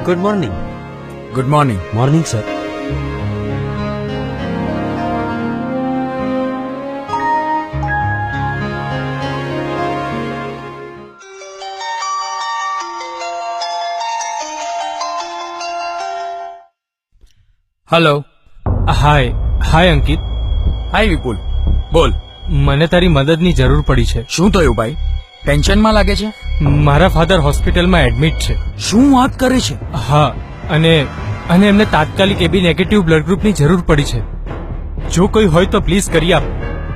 Good morning. Good morning. Morning sir. Hello. Hi Ankit. Hi Vipul, બોલ. મને તારી મદદની જરૂર પડી છે. શું થયું ભાઈ? ટેન્શનમાં લાગે છે? મારા ફાધર હોસ્પિટલમાં એડમિટ છે. શું વાત કરે છે? હા, અને એમને તાત્કાલિક એબી નેગેટિવ બ્લડ ગ્રુપની જરૂર પડી છે. જો કોઈ હોય તો પ્લીઝ કરી આપ.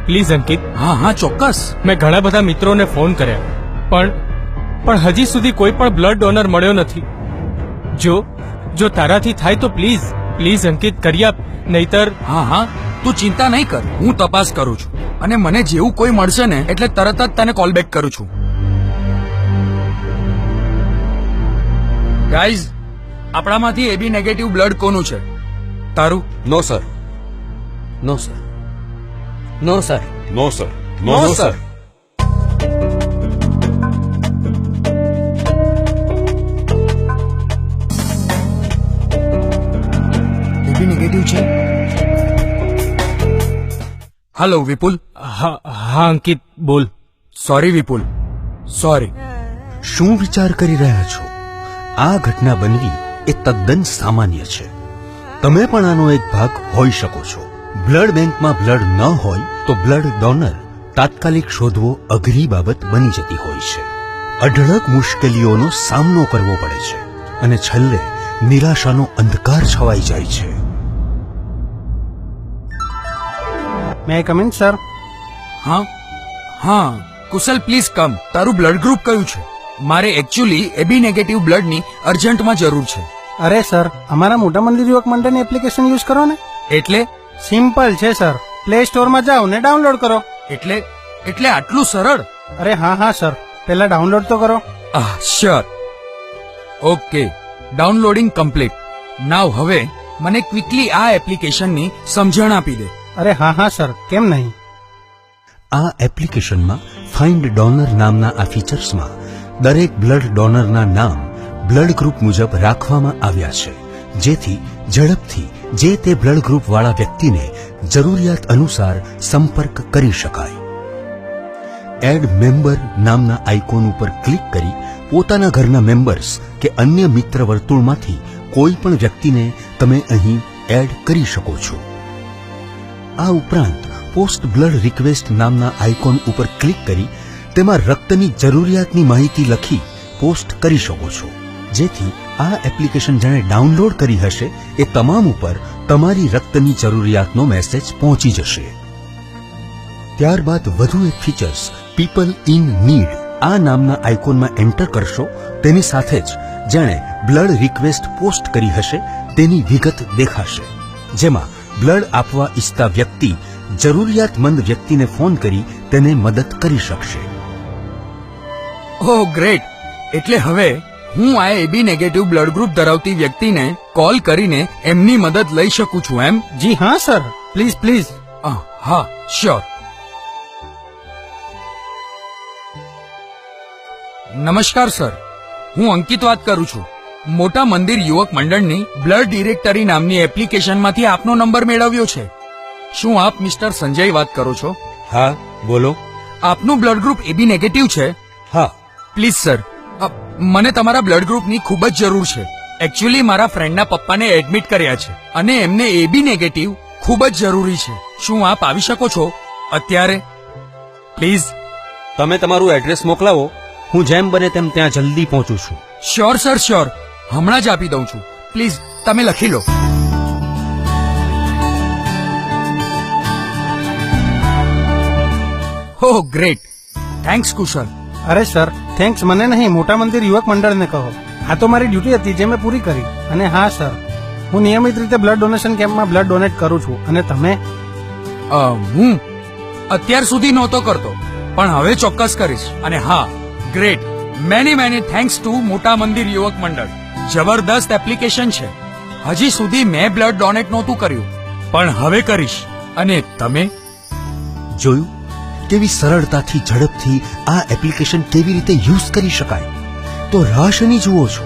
પ્લીઝ અંકિત. હા ચોક્કસ. મેં ઘણા બધા મિત્રોને ફોન કર્યા, પણ હજી સુધી કોઈ પણ બ્લડ ડોનર મળ્યો નથી. જો તારાથી થાય તો પ્લીઝ અંકિત કરી આપ, નહીતર. હા તું ચિંતા નહીં કર, હું તપાસ કરું છું અને મને જેવું કોઈ મળશે ને એટલે તરત જ તને કોલ બેક કરું છું. ગાઈઝ, આપણામાંથી એબી નેગેટિવ બ્લડ કોનું છે? તારું? નો સર. નો સર. નો સર. નો સર. નો સર. એબી નેગેટિવ છે. હેલો વિપુલ. હા અંકિત, બોલ. સોરી વિપુલ, સોરી. શું વિચાર કરી રહ્યા છો? આ ઘટના બનવી એ તદ્દન સામાન્ય છે. તમે પણ આનો એક ભાગ હોઈ શકો છો. બ્લડ બેંકમાં બ્લડ ન હોય તો બ્લડ ડોનર તાત્કાલિક શોધવો અઘરી બાબત બની જતી હોય છે. અઢળક મુશ્કેલીઓનો સામનો કરવો પડે છે અને છેલ્લે નિરાશાનો અંધકાર છવાઈ જાય છે. મે આઈ કમ ઇન સર? હા કુશલ, પ્લીઝ કમ. તારું બ્લડ ગ્રુપ કયું છે? મારે એકચ્યુઅલી એબી નેગેટિવ બ્લડની અર્જન્ટમાં જરૂર છે. અરે સર, અમારા મોટા મંદિર યુવક મંડળની એપ્લિકેશન યુઝ કરો ને. એટલે સિમ્પલ છે સર. પ્લે સ્ટોરમાં જાઓ ને ડાઉનલોડ કરો. એટલે આટલું સરળ? અરે હા સર, પહેલા ડાઉનલોડ તો કરો. Sure. Okay, downloading complete. Now હવે મને ક્વિકલી આ એપ્લિકેશનની સમજણ આપી દે. અરે હા સર, કેમ નહીં. આ એપ્લિકેશનમાં ફાઇન્ડ ડોનર નામના આ ફીચર્સમાં દરેક બ્લડ ડોનરના નામ બ્લડ ગ્રુપ મુજબ રાખવામાં આવ્યા છે, જેથી ઝડપથી જે તે બ્લડ ગ્રુપ વાળા વ્યક્તિને જરૂરિયાત અનુસાર સંપર્ક કરી શકાય. એડ મેમ્બર નામના આઇકોન ઉપર ક્લિક કરી પોતાના ઘરના મેમ્બર્સ કે અન્ય મિત્ર વર્તુળમાંથી કોઈ પણ વ્યક્તિને તમે અહીં એડ કરી શકો છો. આ ઉપરાંત પોસ્ટ બ્લડ રિક્વેસ્ટ નામના આઇકોન ઉપર ક્લિક કરી તેમાં રક્તની જરૂરિયાતની માહિતી લખી પોસ્ટ કરી શકો છો, જેથી આ એપ્લિકેશન જેણે ડાઉનલોડ કરી હશે એ તમામ ઉપર તમારી રક્તની જરૂરિયાતનો મેસેજ પહોંચી જશે. ત્યારબાદ વધુ એક ફીચર્સ પીપલ ઇન નીડ આ નામના આઇકોનમાં એન્ટર કરશો તેની સાથે જ જેણે બ્લડ રિક્વેસ્ટ પોસ્ટ કરી હશે તેની વિગત દેખાશે, જેમાં બ્લડ આપવા ઈચ્છતા વ્યક્તિ જરૂરિયાતમંદ વ્યક્તિને ફોન કરી તેને મદદ કરી શકશે. ઓહ ગ્રેટ! એટલે હવે હું આ એબી નેગેટિવ બ્લડ ગ્રુપ ધરાવતી વ્યક્તિને કોલ કરીને એમની મદદ લઈ શકું છું, એમ? જી હા સર, પ્લીઝ. હા શ્યોર. નમસ્કાર સર, હું અંકિત વાત કરું છું. મોટા મંદિર યુવક મંડળની બ્લડ ડિરેક્ટરી નામની એપ્લિકેશનમાંથી આપનો નંબર મેળવ્યો છે. શું આપ મિસ્ટર સંજય વાત કરો છો? હા, બોલો. આપનું બ્લડ ગ્રુપ એબી નેગેટિવ છે? હા. પ્લીઝ સર, મને તમારા બ્લડ ગ્રુપની ખૂબ જ જરૂર છે. એકચ્યુઅલી મારા ફ્રેન્ડના પપ્પાને એડમિટ કર્યા છે અને એમને એબી નેગેટિવ ખૂબ જ જરૂરી છે. શું આપ આવી શકો છો અત્યારે? પ્લીઝ. તમે તમારું એડ્રેસ મોકલાવો, હું જેમ બને તેમ ત્યાં જલ્દી પહોંચું છું. Sure sir, sure. હમણાં જ આપી દઉં છું. પ્લીઝ તમે લખી લો. ઓહ ગ્રેટ, થેન્ક્સ કુશલ. અરે સર, થેન્ક્સ મને નહીં, મોટા મંદિર યુવક મંડળને કહો. આ તો મારી ડ્યુટી હતી જે મેં પૂરી કરી. અને હા સર, હું નિયમિત રીતે બ્લડ ડોનેશન કેમ્પમાં બ્લડ ડોનેટ કરું છું. અને તમે? હું અત્યાર સુધી નહોતો કરતો, પણ હવે ચોક્કસ કરીશ. અને હા, ગ્રેટ, મેની થેન્ક્સ ટુ મોટા મંદિર યુવક મંડળ. જબરદસ્ત એપ્લિકેશન છે. હજી સુધી મેં બ્લડ ડોનેટ નહોતું કર્યું, પણ હવે કરીશ. અને તમે? જોયું કેવી સરળતાથી ઝડપથી આ એપ્લિકેશન કેવી રીતે યુઝ કરી શકાય? તો રાહ શેની જુઓ છો?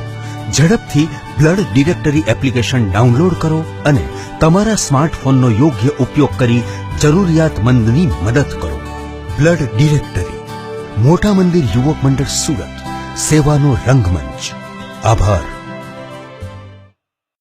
ઝડપથી બ્લડ ડિરેક્ટરી એપ્લિકેશન ડાઉનલોડ કરો અને તમારા સ્માર્ટફોનનો યોગ્ય ઉપયોગ કરી જરૂરિયાતમંદની મદદ કરો. બ્લડ ડિરેક્ટરી, મોટા મંદિર યુવક મંડળ, સુરત. સેવાનો રંગમંચ. આભાર.